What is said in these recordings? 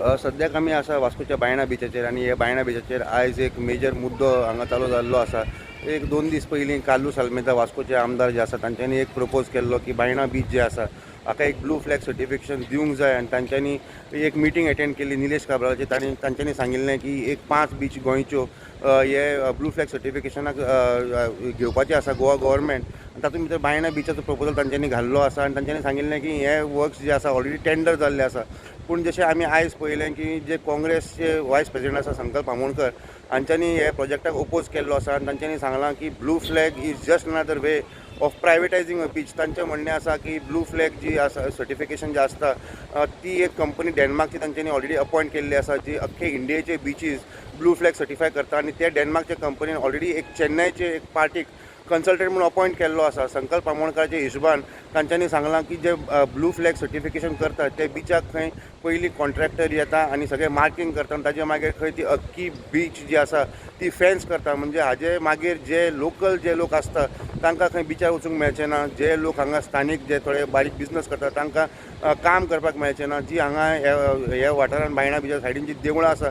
सद्याक आमी आसा वास्कोच्या बायणा बिचाचेर आनी ह्या बायणा बिचाचेर आयज एक मेजर मुद्दो हांगा चालू जाल्लो आसा. एक 2 दीस पयलीं कालू सालमेता वास्कोचे आमदार जे आसा तांच्यांनी एक प्रपोज केल्लो की बायणा बीच जे आसा हाका एक ब्लू फ्लॅग सर्टिफिकेशन दिवंक जाय आनी तांच्यांनी एक मिटींग अटेंड केली निलेश काब्रालाची. तांच्यांनी सांगिल्लें की एक 5 बीच गोंयच्यो हे ब्लू फ्लॅग सर्टिफिकेशनाक घेवपाचें आसा गोवा गव्हर्मेंट. तातूंत भितर बायणा बिचाचो प्रपोजल तांच्यांनी घाल्लो आसा आनी तांच्यांनी सांगिल्लें की हे वर्क्स जे आसा ऑलरेडी टेंडर जाल्ले आसा. पूण जशें आमी आयज पळयलें की जे काँग्रेसचे वायस प्रेसिडेंट आसा संकल्प आमोणकर हांच्यांनी हे प्रोजेक्टाक ओपोज केल्लो आसा आनी तांच्यांनी सांगलां की blue flag is just another way of privatizing a beach. तांचें म्हणणें आसा की ब्लू फ्लॅग जी आसा सर्टिफिकेशन जे आसता ती एक कंपनी डेन्मार्कची तांच्यांनी ऑलरेडी अपॉयंट केल्ली आसा जी अख्खे इंडियेचे बीचीस ब्लू फ्लॅग सर्टिफाय करता आनी त्या डेन्मार्कच्या कंपनीन ऑलरेडी एक चेन्नयचे एक पार्टीक कन्सल्टंट म्हणून अपॉयंट केल्लो आसा. संकल्प आमोणकराच्या हिशोबान तांच्यांनी सांगलां की जे ब्लू फ्लॅग सर्टिफिकेशन करता ते बिचाक खंय पयलीं कॉन्ट्रॅक्टर येता आनी सगळें मार्कींग करता आनी ताजे मागीर खंय ती अख्खी बीच जी आसा ती फेन्स करता. म्हणजे हाजे मागीर जे लोकल जे लोक आसता तांकां खंय बिचार वचूंक मेळचें ना. जे लोक हांगा स्थानीक जे थोडे बारीक बिजनस करता तांकां काम करपाक मेळचें ना. जी हांगा ह्या वाठारांत बायणा बिचा सायडीन जी देवळां आसा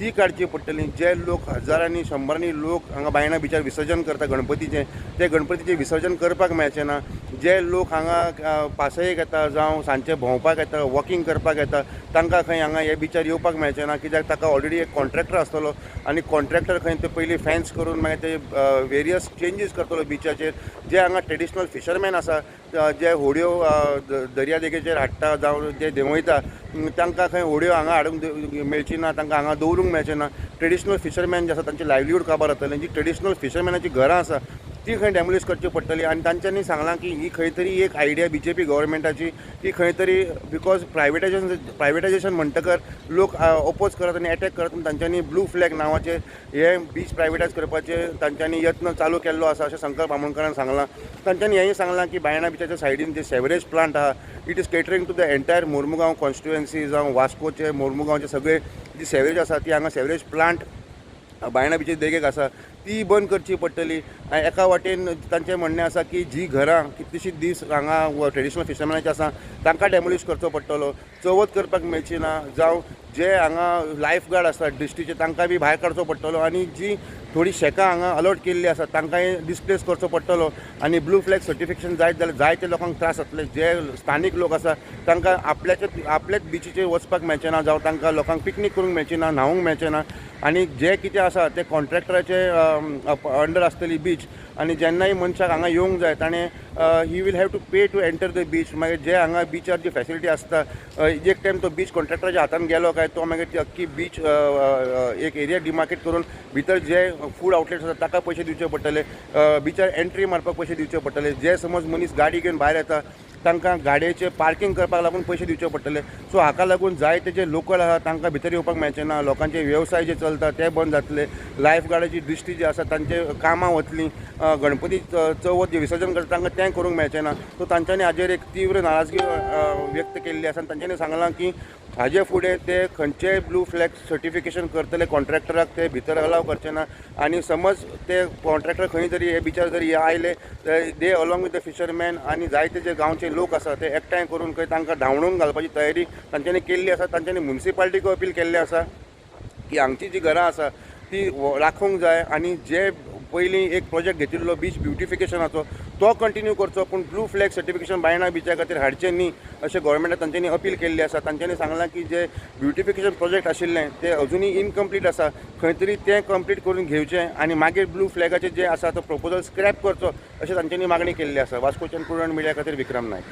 ती काडची पडटलीं. जे लोक हजारांनी शंबरांनी लोक हांगा बायणा बिचार विसर्जन करता गणपतीचें ते गणपतीचें विसर्जन करपाक मेळचें ना. जे लोक हांगा पासयेक येता जावं सांजचे भोंवपाक येता वॉकिंग करपाक येता तांकां खंय हांगा हे बिचार येवपाक मेळचें ना. कित्याक ताका ऑलरेडी एक कॉन्ट्रॅक्टर आसतलो आनी कॉन्ट्रॅक्टर खंय ते पयलीं फेन्स करून मागीर ते वेरियस चेंजीस करतलो बिचाचेर. जे हांगा ट्रेडिशनल फिशरमॅन आसा जे होडयो दर्यादेगेचेर हाडटा जावं जे देंवयता तांकां खंय होडयो हांगा हाडूंक मेळची ना. तांकां हांगा दवरूंक मेळचें ना. ट्रेडिशनल फिशरमॅन जे आसा तांचे लायवलीहूड काबार जातलें. जी ट्रेडिशनल फिशरमॅनाची घरां आसा ती खंय डॅमोलिश करची पडटली. आनी तांच्यांनी सांगलां की ही खंय तरी एक आयडिया BJP गव्हर्मेंटाची की खंय तरी बिकॉज प्रायवेटायझेशन म्हणटकर लोक ओपोज करत आनी एटॅक करत आनी तांच्यांनी ब्लू फ्लॅग नांवाचे हे बीच प्रायवेटायज करपाचे तांच्यांनी यत्न चालू केल्लो आसा अशें संकल्प आमोणकरान सांगलां. तांच्यांनी हेंय सांगलां की बायणा बिचाच्या सायडीन जे सेवरेज प्लांट आहा it is catering to the entire Mormugao constituency जावं वास्कोचे मोर्मुगांवचे सगळे जी सेवरेज आसा ती हांगा सेवरेज प्लांट बायणा बिचेर देगेक आसा ती बंद करची पडटली. एका वाटेन तांचें म्हणणें आसा की जी घरां कितलींशींच दीस हांगा ट्रेडिशनल फिशरमॅनाची आसा तांकां डॅमोलिश करचो पडटलो. चवथ करपाक मेळची ना. जावं जे हांगा लायफ गार्ड आसता डिस्ट्रिक्टचे तांकां बी भायर काडचो पडटलो आनी जी थोडी शेकां हांगा अलॉट केल्ली आसा तांकांय डिस्प्लेस करचो पडटलो. आनी ब्लू फ्लॅग सर्टिफिकेशन जायत जाल्यार जायते लोकांक त्रास जातले. जे स्थानीक लोक आसा तांकां आपल्याच बिचीचेर वचपाक मेळचें ना जावं तांकां लोकांक पिकनीक करूंक मेळची ना न्हावूंक मेळचें ना. आनी जे कितें आसा ते कॉन्ट्रॅक्टराचे अंडर आसतली बीच आनी जेन्नाय मनशाक हांगा येवंक जाय ताणें he will have to pay to enter the beach. मागीर जे हांगा बिचार जी फॅसिलिटी आसता एक टायम तो बीच कॉन्ट्रॅक्टराच्या हातान गेलो काय तो मागीर ती अख्खी बीच एक एरिया डिमार्केट करून भितर जे फूड आउटलेट्स आसा ताका पयशे दिवचे पडटले. बिचार एंट्री मारपाक पयशे दिवचे पडटले. जे समज मनीस गाडी घेवन भायर येता तांकां गाडयेचे पार्किंग करपाक लागून पयशे दिवचे पडटले. सो हाका लागून जायते जे लोकल आसा तांकां भितर येवपाक मेळचें ना. लोकांचे वेवसाय जे चलता ते बंद जातले. लायफ गार्डाची दृश्टी जी आसा तांचे कामां वतलीं. गणपती चवथ जे विसर्जन करता तांकां तें करूंक मेळचें ना. सो तांच्यांनी हाजेर एक तीव्र नाराजगी व्यक्त केल्ली आसा. तांच्यांनी सांगलां की हाजे फुडें ते खंयचेय ब्लू फ्लॅग सर्टिफिकेशन करतले कॉन्ट्रॅक्टराक ते भितर अलाव करचे ना. आनी समज ते कॉन्ट्रॅक्टर खंय तरी हे बिचार जरी आयले दे अलॉंग विथ द फिशरमॅन आनी जायते जे गांवचे लोक आसा ते एकठांय करून खंय तांकां धांवडून घालपाची तयारी तांच्यांनी केल्ली आसा. तांच्यांनी म्युनिसिपालिटीक अपील केल्लें आसा की हांगची जी घरां आसा ती राखूंक जाय आनी जे पयलीं एक प्रोजेक्ट घेतिल्लो बीच ब्युटिफिकेशनाचो तो कंटिन्यू करचो पूण ब्लू फ्लॅग सर्टिफिकेशन बायणा बिचा खातीर हाडचें न्ही अशें गोवोरमेंटान तांच्यांनी अपील केल्ली आसा. तांच्यांनी सांगलां की जे ब्युटिफिकेशन प्रोजेक्ट आशिल्लें तें अजुनूय इनकम्प्लीट आसा. खंय तरी तें कंप्लीट करून घेवचें आनी मागीर ब्लू फ्लॅगाचें जें आसा तो प्रपोजल स्क्रॅप करचो अशें तांच्यांनी मागणी केल्ली आसा. वास्कोच्यान प्रुडंट मिडिया खातीर विक्रम नायक.